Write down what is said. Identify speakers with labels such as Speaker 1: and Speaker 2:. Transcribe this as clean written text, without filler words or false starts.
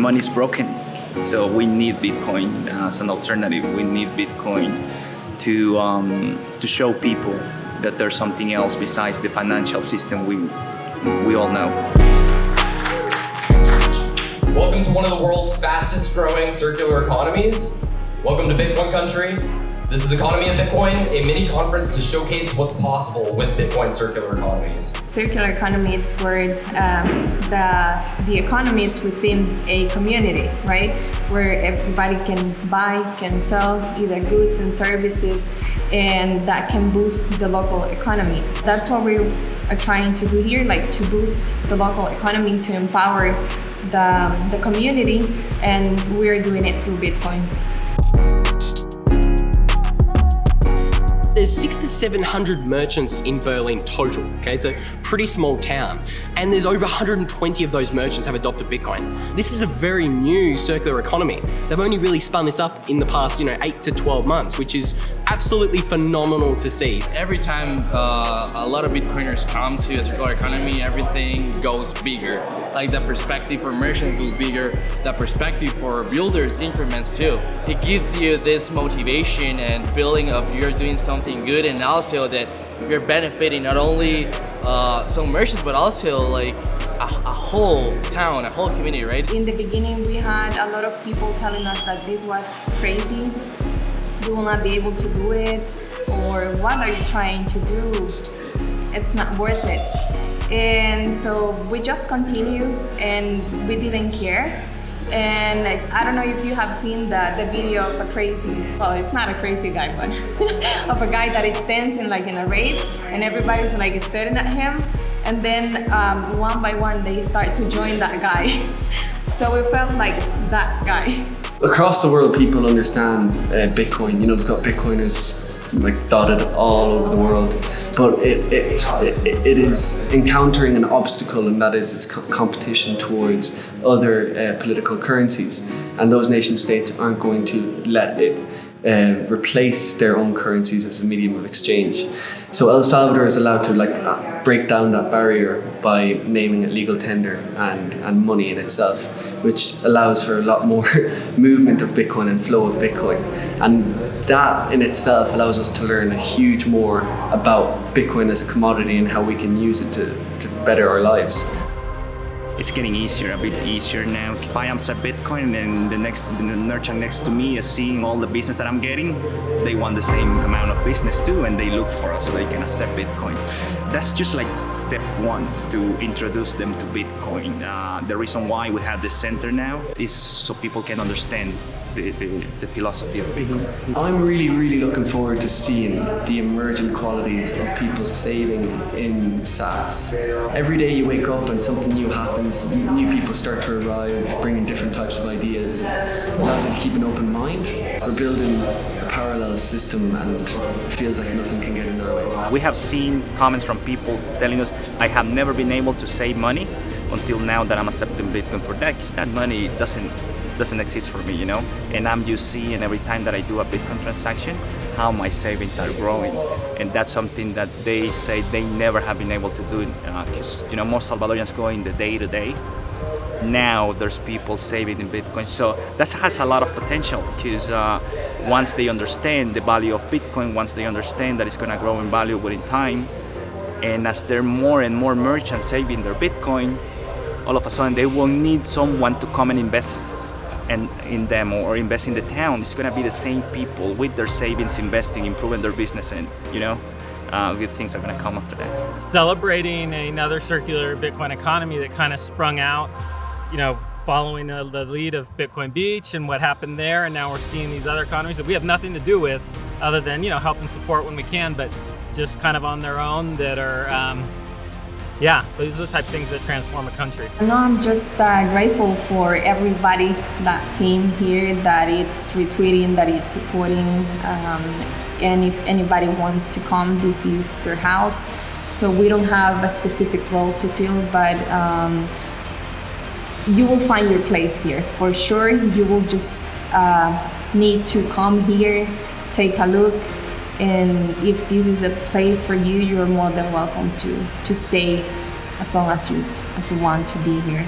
Speaker 1: money is broken. So we need Bitcoin as an alternative. We need Bitcoin to show people that there's something else besides the financial system we all know.
Speaker 2: Welcome to one of the world's fastest growing circular economies. Welcome to Bitcoin country. This is Economy of Bitcoin, a mini conference to showcase what's possible with Bitcoin circular economies.
Speaker 3: Circular economy is where the economy is within a community, right? Where everybody can buy, can sell either goods and services, and that can boost the local economy. That's what we are trying to do here, like to boost the local economy, to empower the community, and we're doing it through Bitcoin.
Speaker 2: There's 600 to 700 merchants in Berlin total, okay? It's a pretty small town. And there's over 120 of those merchants have adopted Bitcoin. This is a very new circular economy. They've only really spun this up in the past, 8 to 12 months, which is absolutely phenomenal to see.
Speaker 4: Every time a lot of Bitcoiners come to a circular economy, everything goes bigger. Like the perspective for merchants goes bigger, the perspective for builders increments too. It gives you this motivation and feeling of you're doing something good, and also that you're benefiting not only some merchants but also like a whole town, a whole community, right?
Speaker 3: In the beginning, we had a lot of people telling us that this was crazy. You will not be able to do it, or what are you trying to do? It's not worth it. And so we just continue, and we didn't care. And I don't know if you have seen the video of a crazy, well, it's not a crazy guy, but of a guy that is dancing like in a rave, and everybody's like staring at him, and then one by one they start to join that guy. So we felt like that guy.
Speaker 5: Across the world, people understand Bitcoin. They've got Bitcoiners like dotted all over the world, but it is encountering an obstacle, and that is its competition towards other political currencies, and those nation states aren't going to let it replace their own currencies as a medium of exchange. So El Salvador is allowed to break down that barrier by naming it legal tender and money in itself, which allows for a lot more movement of Bitcoin and flow of Bitcoin. And that in itself allows us to learn a huge more about Bitcoin as a commodity and how we can use it to better our lives.
Speaker 1: It's getting easier, a bit easier now. If I accept Bitcoin, and the merchant next to me is seeing all the business that I'm getting, they want the same amount of business too, and they look for us so they can accept Bitcoin. That's just like step one to introduce them to Bitcoin. The reason why we have this center now is so people can understand the philosophy of Bitcoin.
Speaker 5: I'm really looking forward to seeing the emergent qualities of people saving in SaaS. Every day you wake up and something new happens, new people start to arrive, bringing different types of ideas. It allows you to keep an open mind. We're building a parallel system, and it feels like nothing can get in our way.
Speaker 1: We have seen comments from people telling us, I have never been able to save money until now that I'm accepting Bitcoin for that, because that money doesn't exist for me, and I'm just seeing every time that I do a Bitcoin transaction how my savings are growing, and that's something that they say they never have been able to do, because most Salvadorians go in the day-to-day. Now there's people saving in Bitcoin, so that has a lot of potential, because once they understand the value of Bitcoin, once they understand that it's going to grow in value within time, and as there are more and more merchants saving their Bitcoin, all of a sudden they will need someone to come and invest in them or invest in the town. It's going to be the same people with their savings investing, improving their business, and good things are going to come after that.
Speaker 6: Celebrating another circular Bitcoin economy that kind of sprung out, following the lead of Bitcoin Beach and what happened there, and now we're seeing these other economies that we have nothing to do with, other than help and support when we can, but just kind of on their own, that are these are the type of things that transform a country.
Speaker 3: I'm just grateful for everybody that came here, that it's retweeting, that it's supporting, and if anybody wants to come, this is their house. So we don't have a specific role to fill, but you will find your place here for sure. You will just need to come here, take a look, and if this is a place for you, you're more than welcome to stay as long as you want to be here.